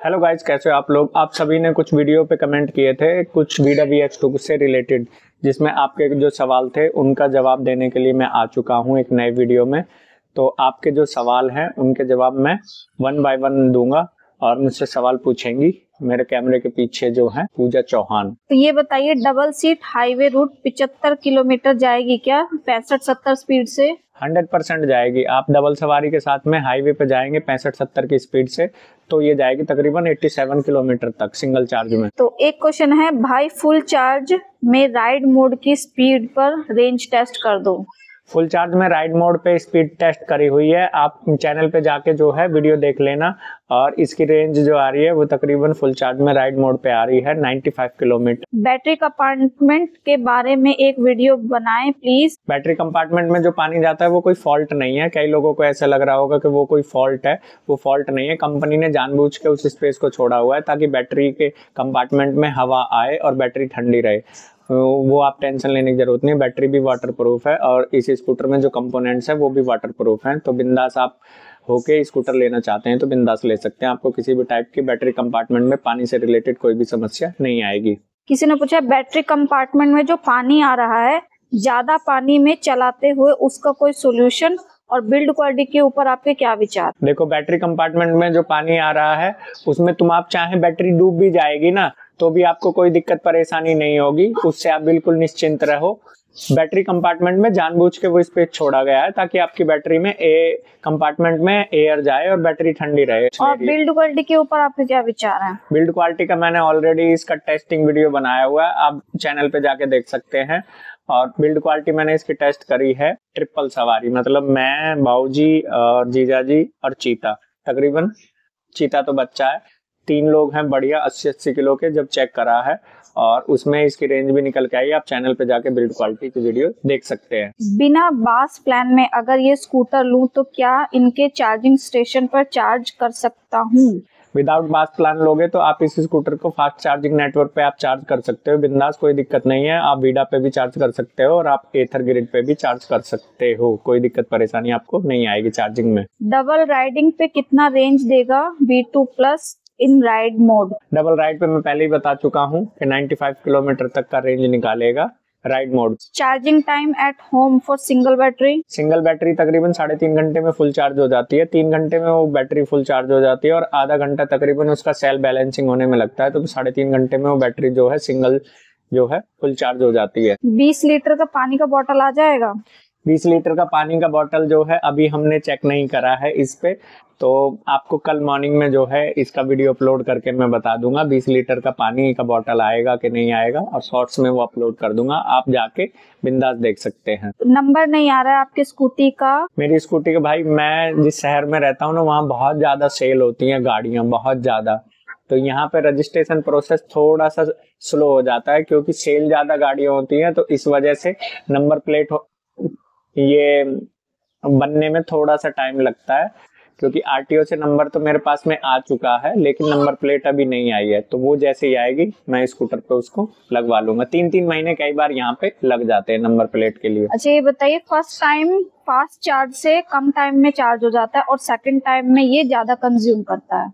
Hello guys, कैसे हो आप लोग। आप सभी ने कुछ वीडियो पे कमेंट किए थे कुछ VWX2 से रिलेटेड, जिसमें आपके जो सवाल थे उनका जवाब देने के लिए मैं आ चुका हूं एक नए वीडियो में। तो आपके जो सवाल हैं उनके जवाब मैं 1 बाय 1 दूंगा और मुझसे सवाल पूछेंगी मेरे कैमरे के पीछे जो है पूजा चौहान। तो ये बताइए, double seat highway route 75 kilometre जाएगी क्या 65-70 स्पीड से? 100% जाएगी। आप डबल सवारी के साथ में हाईवे पे जाएंगे 65-70 की स्पीड से, तो ये जाएगी तकरीबन 87 किलोमीटर तक सिंगल चार्ज में। तो एक क्वेश्चन है भाई, फुल चार्ज में राइड मोड की स्पीड पर रेंज टेस्ट कर दो। फुल चार्ज में राइड मोड पे स्पीड टेस्ट करी हुई है, आप चैनल पे जाके जो है वीडियो देख लेना। और इसकी रेंज जो आ रही है वो तकरीबन फुल चार्ज में राइड मोड पे आ रही है 95 किलोमीटर। बैटरी कंपार्टमेंट के बारे में एक वीडियो बनाएं प्लीज। बैटरी कंपार्टमेंट में जो पानी जाता है वो कोई फॉल्ट नहीं है। कई लोगों को ऐसा लग रहा होगा कि वो कोई फॉल्ट है, वो फॉल्ट नहीं है। कंपनी ने जानबूझ के उस स्पेस को छोड़ा हुआ है ताकि बैटरी के कंपार्टमेंट में हवा आए और बैटरी ठंडी रहे। वो आप टेंशन लेने की जरूरत नहीं। बैटरी भी वाटर प्रूफ है और इस स्कूटर में जो कंपोनेंट्स है वो भी वाटर प्रूफ हैं। तो बिंदास आप होके स्कूटर लेना चाहते हैं तो बिंदास ले सकते हैं। आपको किसी भी टाइप की बैटरी कंपार्टमेंट में पानी से रिलेटेड कोई भी समस्या नहीं आएगी। किसी ने पूछा, बैटरी कंपार्टमेंट में जो पानी आ रहा है ज्यादा पानी में चलाते हुए उसका कोई सोल्यूशन और बिल्ड क्वालिटी के ऊपर आपके क्या विचार? देखो, बैटरी कंपार्टमेंट में जो पानी आ रहा है उसमें तुम आप चाहे बैटरी डूब भी जाएगी ना तो भी आपको कोई दिक्कत परेशानी नहीं होगी, उससे आप बिल्कुल निश्चिंत रहो। बैटरी कंपार्टमेंट में जानबूझ के वो स्पेस छोड़ा गया है ताकि आपकी बैटरी में कंपार्टमेंट में एयर जाए और बैटरी ठंडी रहे। और बिल्ड क्वालिटी के ऊपर आपके क्या विचार हैं? बिल्ड क्वालिटी का मैंने ऑलरेडी इसका टेस्टिंग वीडियो बनाया हुआ है, आप चैनल पे जाके देख सकते हैं। और बिल्ड क्वालिटी मैंने इसकी टेस्ट करी है ट्रिपल सवारी, मतलब मैं, बाऊजी और जीजाजी और चीता। तकरीबन चीता तो बच्चा है, 3 लोग हैं बढ़िया 80-80 किलो के, जब चेक करा है और उसमें इसकी रेंज भी निकल के आई। आप चैनल पे जाके बिल्ड क्वालिटी की वीडियो देख सकते हैं। बिना बास प्लान में अगर ये स्कूटर लूं तो क्या इनके चार्जिंग स्टेशन पर चार्ज कर सकता हूं? विदाउट बास प्लान लोगे तो आप इस स्कूटर को फास्ट चार्जिंग नेटवर्क पे आप चार्ज कर सकते हो बिंदास, कोई दिक्कत नहीं है। आप वीडा पे भी चार्ज कर सकते हो और आप एथर ग्रिड पे भी चार्ज कर सकते हो, कोई दिक्कत परेशानी आपको नहीं आएगी चार्जिंग में। डबल राइडिंग पे कितना रेंज देगा V2 प्लस इन राइड मोड? डबल राइड पे मैं पहले ही बता चुका हूँ कि 95 किलोमीटर तक का रेंज निकालेगा ride mode. Charging time at home for single battery? Single battery तकरीबन 3.5 घंटे में फुल चार्ज हो जाती है। 3 घंटे में वो बैटरी फुल चार्ज हो जाती है और आधा घंटा तकरीबन उसका सेल बैलेंसिंग होने में लगता है। तो 3.5 घंटे में वो बैटरी जो है सिंगल जो है फुल चार्ज हो जाती है। 20 लीटर का पानी का बोतल आ जाएगा? 20 लीटर का पानी का बोतल जो है अभी हमने चेक नहीं करा है इस पे, तो आपको कल मॉर्निंग में जो है इसका वीडियो अपलोड करके मैं बता दूंगा 20 लीटर का पानी का बोतल आएगा कि नहीं आएगा, और शॉर्ट्स में वो अपलोड कर दूंगा, आप जाके बिंदास देख सकते हैं। नंबर नहीं आ रहा है आपकी स्कूटी का? मेरी स्कूटी का भाई, मैं जिस शहर में रहता हूँ ना वहाँ बहुत ज्यादा सेल होती है गाड़ियां, बहुत ज्यादा। तो यहाँ पे रजिस्ट्रेशन प्रोसेस थोड़ा सा स्लो हो जाता है क्योंकि सेल ज्यादा गाड़ियां होती हैं, तो इस वजह से नंबर प्लेट ये बनने में थोड़ा सा टाइम लगता है। क्योंकि आरटीओ से नंबर तो मेरे पास में आ चुका है लेकिन नंबर प्लेट अभी नहीं आई है, तो वो जैसे ही आएगी मैं स्कूटर पे उसको लगवा लूंगा। 3-3 महीने कई बार यहाँ पे लग जाते हैं नंबर प्लेट के लिए। अच्छा, ये बताइए, फर्स्ट टाइम फास्ट चार्ज से कम टाइम में चार्ज हो जाता है और सेकंड टाइम में ये ज्यादा कंज्यूम करता है?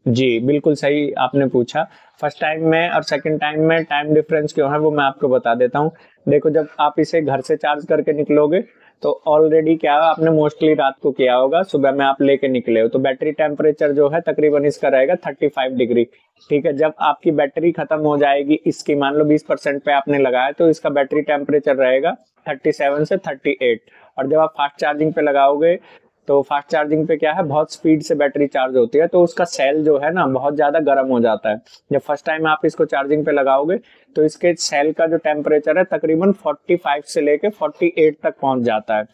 जी बिल्कुल सही आपने पूछा। फर्स्ट टाइम में और सेकंड टाइम में टाइम डिफरेंस क्यों है वो मैं आपको बता देता हूँ। देखो, जब आप इसे घर से चार्ज करके निकलोगे तो ऑलरेडी क्या आपने मोस्टली रात को किया होगा, सुबह में आप लेके निकले हो तो बैटरी टेम्परेचर जो है तकरीबन इसका रहेगा 35 डिग्री। ठीक है, जब आपकी बैटरी खत्म हो जाएगी इसकी, मान लो 20% पे आपने लगाया तो इसका बैटरी टेम्परेचर रहेगा 37 से 38। और जब आप फास्ट चार्जिंग पे लगाओगे तो फास्ट चार्जिंग पे क्या है, बहुत स्पीड से बैटरी चार्ज होती है तो उसका सेल जो है ना बहुत ज्यादा गर्म हो जाता है। जब फर्स्ट टाइम आप इसको चार्जिंग पे लगाओगे तो इसके सेल का जो टेम्परेचर है तकरीबन 45 से लेके 48 तक पहुंच जाता है।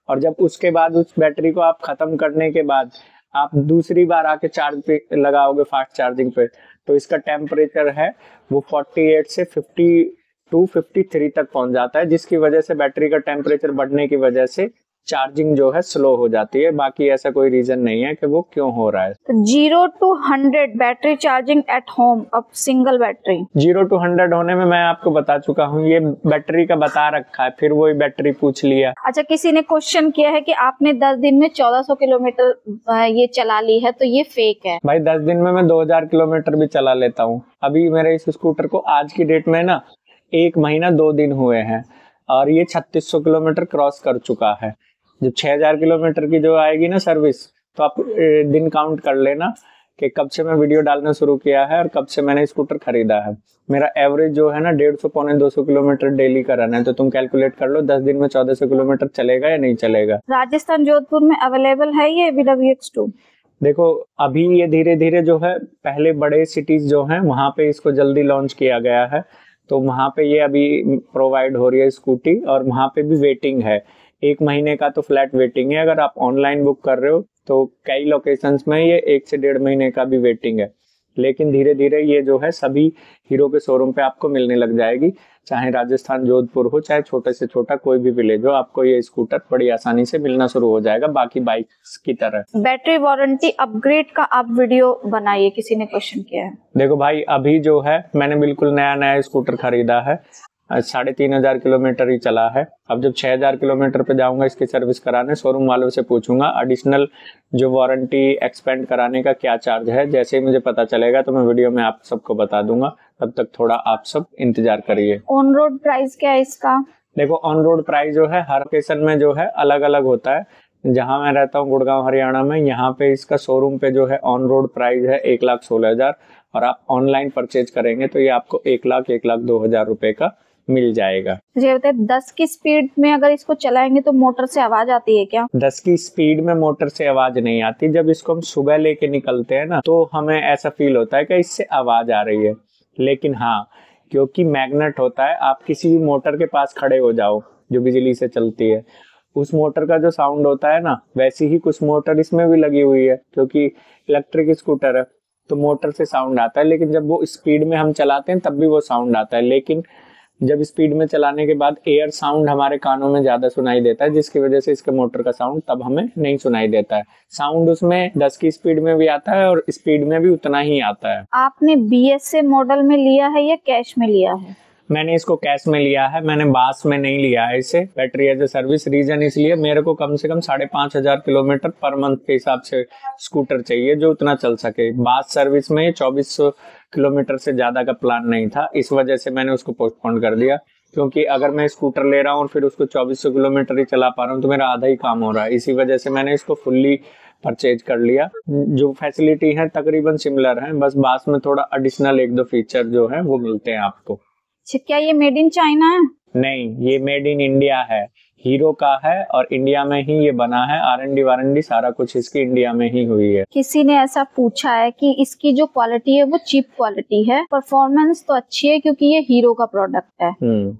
और जब उसके बाद उस बैटरी को आप खत्म करने के बाद आप दूसरी बार आके चार्ज पे लगाओगे फास्ट चार्जिंग पे तो इसका टेम्परेचर है वो 48 से 52-53 तक पहुंच जाता है, जिसकी वजह से बैटरी का टेम्परेचर बढ़ने की वजह से चार्जिंग जो है स्लो हो जाती है, बाकी ऐसा कोई रीजन नहीं है कि वो क्यों हो रहा है। 0 to 100 battery charging at home अब सिंगल बैटरी। 0 to 100 होने में मैं आपको बता चुका हूँ, ये बैटरी का बता रखा है, फिर वही बैटरी पूछ लिया। अच्छा, किसी ने क्वेश्चन किया है कि आपने 10 दिन में 1400 किलोमीटर ये चला ली है, तो ये फेक है। भाई 10 दिन में मैं 2000 किलोमीटर भी चला लेता हूँ। अभी मेरे इस स्कूटर को आज की डेट में ना 1 महीना 2 दिन हुए हैं और ये 3600 किलोमीटर क्रॉस कर चुका है। जब 6000 किलोमीटर की जो आएगी ना सर्विस, तो आप दिन काउंट कर लेना कि कब से मैं वीडियो डालना शुरू किया है और कब से मैंने स्कूटर खरीदा है। मेरा एवरेज जो है ना 150 पौने 200 किलोमीटर डेली का रन है, तो तुम कैलकुलेट कर लो 10 दिन में 1400 किलोमीटर चलेगा या नहीं चलेगा। राजस्थान जोधपुर में अवेलेबल है ये VWX2? देखो अभी ये धीरे धीरे जो है, पहले बड़े सिटीज जो हैं वहां पे इसको जल्दी लॉन्च किया गया है, तो वहां पे ये अभी प्रोवाइड हो रही है स्कूटी, और वहां पे भी वेटिंग है। 1 महीने का तो फ्लैट वेटिंग है। अगर आप ऑनलाइन बुक कर रहे हो तो कई लोकेशंस में ये 1 से 1.5 महीने का भी वेटिंग है, लेकिन धीरे धीरे ये जो है सभी हीरो के शोरूम पे आपको मिलने लग जाएगी। चाहे राजस्थान जोधपुर हो, चाहे छोटे से छोटा कोई भी विलेज हो, आपको ये स्कूटर बड़ी आसानी से मिलना शुरू हो जाएगा, बाकी बाइक्स की तरह। बैटरी वारंटी अपग्रेड का आप वीडियो बनाइए, किसी ने क्वेश्चन किया है। देखो भाई, अभी जो है मैंने बिल्कुल नया नया स्कूटर खरीदा है, 3500 किलोमीटर ही चला है। अब जब 6000 किलोमीटर पे जाऊंगा इसकी सर्विस कराने, शोरूम वालों से पूछूंगा एडिशनल जो वारंटी एक्सपेंड कराने का क्या चार्ज है। जैसे ही मुझे पता चलेगा तो मैं वीडियो में आप सबको बता दूंगा, तब तक थोड़ा आप सब इंतजार करिए। ऑन रोड प्राइस क्या है इसका? देखो ऑन रोड प्राइस जो है हर लोकेशन में जो है अलग अलग होता है। जहां मैं रहता हूँ गुड़गांव हरियाणा में, यहाँ पे इसका शोरूम पे जो है ऑन रोड प्राइस है 1,16,000, और आप ऑनलाइन परचेज करेंगे तो ये आपको 1,02,000 रुपए का मिल जाएगा। मुझे बताइए, 10 की स्पीड में अगर इसको चलाएंगे तो मोटर से आवाज आती है क्या? 10 की स्पीड में मोटर से आवाज नहीं आती। जब इसको हम सुबह लेके निकलते हैं ना, तो हमें ऐसा फील होता है कि इससे आवाज आ रही है, लेकिन हाँ, क्योंकि मैग्नेट होता है, आप किसी भी मोटर के पास खड़े हो जाओ जो बिजली से चलती है, उस मोटर का जो साउंड होता है ना, वैसी ही कुछ मोटर इसमें भी लगी हुई है, क्योंकि इलेक्ट्रिक स्कूटर है तो मोटर से साउंड आता है। लेकिन जब वो स्पीड में हम चलाते हैं तब भी वो साउंड आता है, लेकिन जब स्पीड में चलाने के बाद एयर साउंड हमारे कानों में ज्यादा सुनाई देता है, जिसकी वजह से इसके मोटर का साउंड तब हमें नहीं सुनाई देता है। साउंड उसमें 10 की स्पीड में भी आता है और स्पीड में भी उतना ही आता है। आपने BSA मॉडल में लिया है या कैश में लिया है? मैंने इसको कैश में लिया है, मैंने बास में नहीं लिया है इसे battery as a service. Reason इसलिए, मेरे को कम से कम 5,500 किलोमीटर पर मंथ के हिसाब से स्कूटर चाहिए जो उतना चल सके। बास सर्विस में 2400 किलोमीटर से ज्यादा का प्लान नहीं था, इस वजह से मैंने उसको पोस्टपोन कर दिया। क्योंकि अगर मैं स्कूटर ले रहा हूँ और फिर उसको 2400 किलोमीटर ही चला पा रहा हूँ तो मेरा आधा ही काम हो रहा है। इसी वजह से मैंने इसको फुल्ली परचेज कर लिया। जो फैसिलिटी है तकरीबन सिमिलर है, बस बास में थोड़ा एडिशनल 1-2 फीचर जो है वो मिलते हैं आपको। क्या ये मेड इन चाइना है? नहीं, ये मेड इन इंडिया है, हीरो का है और इंडिया में ही ये बना है। R&D वारंडी सारा कुछ इसकी इंडिया में ही हुई है। किसी ने ऐसा पूछा है कि इसकी जो क्वालिटी है वो चीप क्वालिटी है, परफॉर्मेंस तो अच्छी है क्योंकि ये हीरो का प्रोडक्ट है,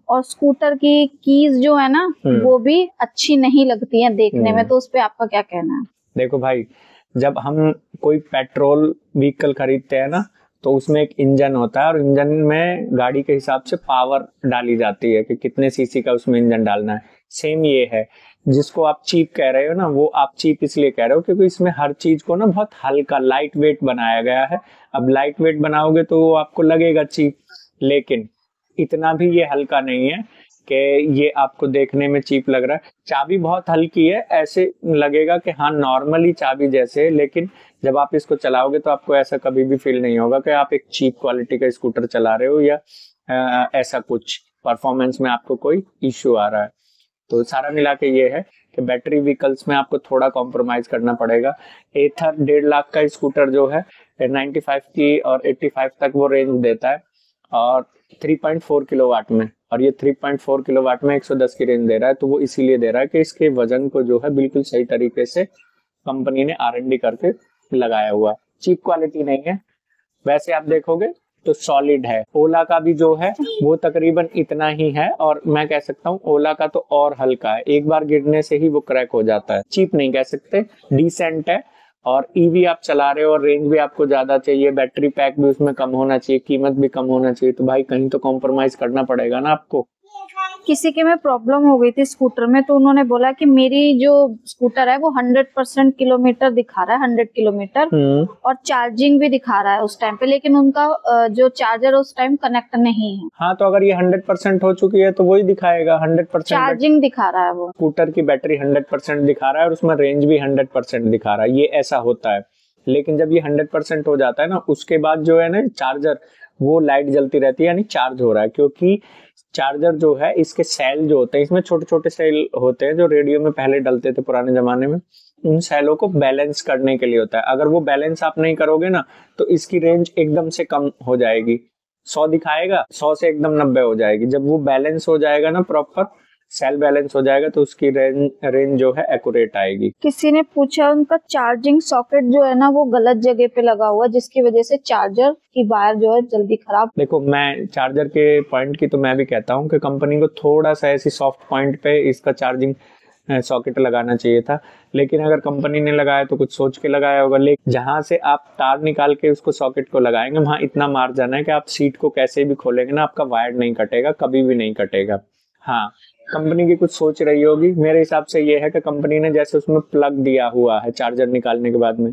और स्कूटर की कीज जो है ना वो भी अच्छी नहीं लगती है देखने में, तो उस पे आपका क्या कहना है? देखो भाई, जब हम कोई पेट्रोल व्हीकल खरीदते हैं ना, तो उसमें एक इंजन होता है और इंजन में गाड़ी के हिसाब से पावर डाली जाती है कि कितने सीसी का उसमें इंजन डालना है। सेम ये है, जिसको आप चीप कह रहे हो ना, वो आप चीप इसलिए कह रहे हो क्योंकि इसमें हर चीज को ना बहुत हल्का लाइट वेट बनाया गया है। अब लाइट वेट बनाओगे तो वो आपको लगेगा चीप, लेकिन इतना भी ये हल्का नहीं है कि ये आपको देखने में चीप लग रहा है। चाबी बहुत हल्की है, ऐसे लगेगा कि हाँ नॉर्मली चाबी जैसे, लेकिन जब आप इसको चलाओगे तो आपको ऐसा कभी भी फील नहीं होगा कि आप एक चीप क्वालिटी का स्कूटर चला रहे हो या ऐसा कुछ परफॉर्मेंस में आपको कोई इश्यू आ रहा है। तो सारा मिला के ये है कि बैटरी व्हीकल्स में आपको थोड़ा कॉम्प्रोमाइज करना पड़ेगा। एथर 1.5 लाख का स्कूटर जो है 95 की और 85 तक वो रेंज देता है, और 3.4 किलोवाट में, और ये 3.4 किलोवाट में 110 की रेंज दे रहा है। तो वो इसीलिए दे रहा है कि इसके वजन को जो है बिल्कुल सही तरीके से कंपनी ने R&D करके लगाया हुआ। चीप क्वालिटी नहीं है, वैसे आप देखोगे तो सॉलिड है। ओला का भी जो है वो तकरीबन इतना ही है, और मैं कह सकता हूँ ओला का तो और हल्का है, एक बार गिरने से ही वो क्रैक हो जाता है। चीप नहीं कह सकते, डिसेंट है। और ईवी आप चला रहे हो और रेंज भी आपको ज्यादा चाहिए, बैटरी पैक भी उसमें कम होना चाहिए, कीमत भी कम होना चाहिए, तो भाई कहीं तो कॉम्प्रोमाइज करना पड़ेगा ना आपको। किसी के में प्रॉब्लम हो गई थी स्कूटर में, तो उन्होंने बोला कि मेरी जो स्कूटर है वो 100% किलोमीटर दिखा रहा है, 100 किलोमीटर, और चार्जिंग भी दिखा रहा है उस टाइम पे, लेकिन उनका जो चार्जर उस टाइम कनेक्ट नहीं है। हाँ, तो अगर ये 100% हो चुकी है तो वही दिखाएगा 100%। चार्जिंग दिखा रहा है वो, स्कूटर की बैटरी 100% दिखा रहा है और उसमें रेंज भी 100% दिखा रहा है, ये ऐसा होता है। लेकिन जब ये 100% हो जाता है ना, उसके बाद जो है ना चार्जर, वो लाइट जलती रहती है, यानी चार्ज हो रहा है। क्योंकि चार्जर जो है, इसके सेल जो होते हैं, इसमें छोटे छोटे सेल होते हैं जो रेडियो में पहले डलते थे पुराने जमाने में, उन सेलों को बैलेंस करने के लिए होता है। अगर वो बैलेंस आप नहीं करोगे ना, तो इसकी रेंज एकदम से कम हो जाएगी। 100 दिखाएगा, 100 से एकदम 90 हो जाएगी। जब वो बैलेंस हो जाएगा ना, प्रॉपर सेल बैलेंस हो जाएगा, तो उसकी रेंज जो है एक्यूरेट आएगी। किसी ने पूछा उनका चार्जिंग सॉकेट जो है ना वो गलत जगह पे लगा हुआ, जिसकी वजह से चार्जर की वायर जो है जल्दी खराब। देखो, मैं चार्जर के पॉइंट की तो मैं भी कहता हूँ कि कंपनी को थोड़ा सा ऐसी सॉफ्ट पॉइंट पे इसका चार्जिंग सॉकेट लगाना चाहिए था। लेकिन अगर कंपनी ने लगाया तो कुछ सोच के लगाया होगा। लेकिन जहां से आप तार निकाल के उसको सॉकेट को लगाएंगे, वहां इतना मार्जिन है कि आप सीट को कैसे भी खोलेंगे ना, आपका वायर नहीं कटेगा, कभी भी नहीं कटेगा। हाँ, कंपनी की कुछ सोच रही होगी। मेरे हिसाब से ये है कि कंपनी ने जैसे उसमें प्लग दिया हुआ है चार्जर निकालने के बाद में,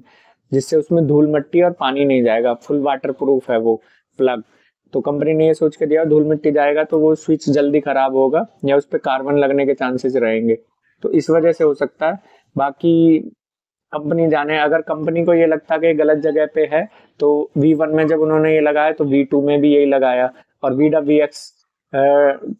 जिससे उसमें धूल मिट्टी और पानी नहीं जाएगा, फुल वाटर प्रूफ है वो प्लग। तो कंपनी ने ये सोच के दिया, धूल मिट्टी जाएगा तो वो स्विच जल्दी खराब होगा या उस पर कार्बन लगने के चांसेस रहेंगे, तो इस वजह से हो सकता है। बाकी कंपनी जाने, अगर कंपनी को ये लगता कि गलत जगह पे है, तो V1 में जब उन्होंने ये लगाया तो V2 में भी यही लगाया, और VX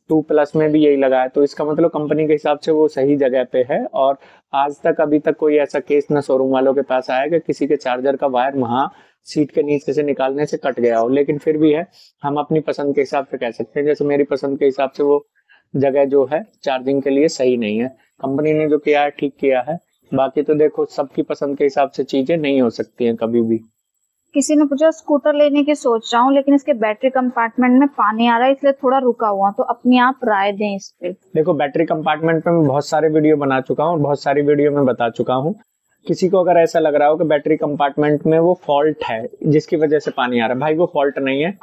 2+ में भी यही लगाया। तो इसका मतलब कंपनी के हिसाब से वो सही जगह पे है। और आज तक अभी तक कोई ऐसा केस ना शोरूम वालों के पास आया कि किसी के चार्जर का वायर वहां सीट के नीचे से निकालने से कट गया हो। लेकिन फिर भी है, हम अपनी पसंद के हिसाब से कह सकते हैं। जैसे मेरी पसंद के हिसाब से वो जगह जो है चार्जिंग के लिए सही नहीं है। कंपनी ने जो किया है ठीक किया है। बाकी तो देखो, सबकी पसंद के हिसाब से चीजें नहीं हो सकती हैं कभी भी। किसी ने पूछा स्कूटर लेने की सोच रहा हूँ, लेकिन इसके बैटरी कंपार्टमेंट में पानी आ रहा है, इसलिए थोड़ा रुका हुआ, तो अपनी आप राय दें इस पे। देखो, बैटरी कंपार्टमेंट पे मैं बहुत सारे वीडियो बना चुका हूँ और बहुत सारी वीडियो में बता चुका हूँ। किसी को अगर ऐसा लग रहा हो कि बैटरी कंपार्टमेंट में वो फॉल्ट है जिसकी वजह से पानी आ रहा है, भाई वो फॉल्ट नहीं है।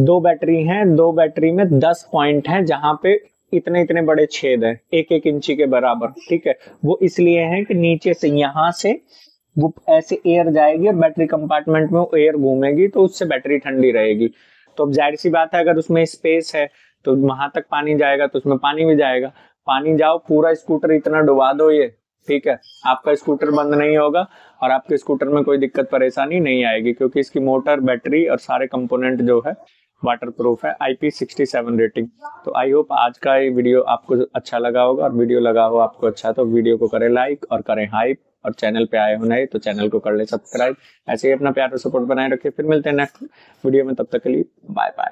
2 बैटरी हैं, 2 बैटरी में 10 पॉइंट हैं जहां पे इतने इतने बड़े छेद हैं, 1-1 इंची के बराबर। ठीक है, वो इसलिए है कि नीचे से यहाँ से वो ऐसे एयर जाएगी और बैटरी कंपार्टमेंट में वो एयर घूमेगी, तो उससे बैटरी ठंडी रहेगी। तो अब जाहिर सी बात है, अगर उसमें स्पेस है तो वहां तक पानी जाएगा, तो उसमें पानी भी जाएगा। पानी जाओ, पूरा स्कूटर इतना डुबा दो ये, ठीक है, आपका स्कूटर बंद नहीं होगा और आपके स्कूटर में कोई दिक्कत परेशानी नहीं आएगी, क्योंकि इसकी मोटर, बैटरी और सारे कंपोनेंट जो है वाटर प्रूफ है, IP67 रेटिंग। तो आई होप आज का ये वीडियो आपको अच्छा लगा होगा, और वीडियो लगा हो आपको अच्छा तो वीडियो को करें लाइक और करें हाइप, और चैनल पे आए हो नए तो चैनल को कर ले सब्सक्राइब। ऐसे ही अपना प्यार और सपोर्ट बनाए रखें। फिर मिलते हैं नेक्स्ट वीडियो में, तब तक के लिए बाय बाय।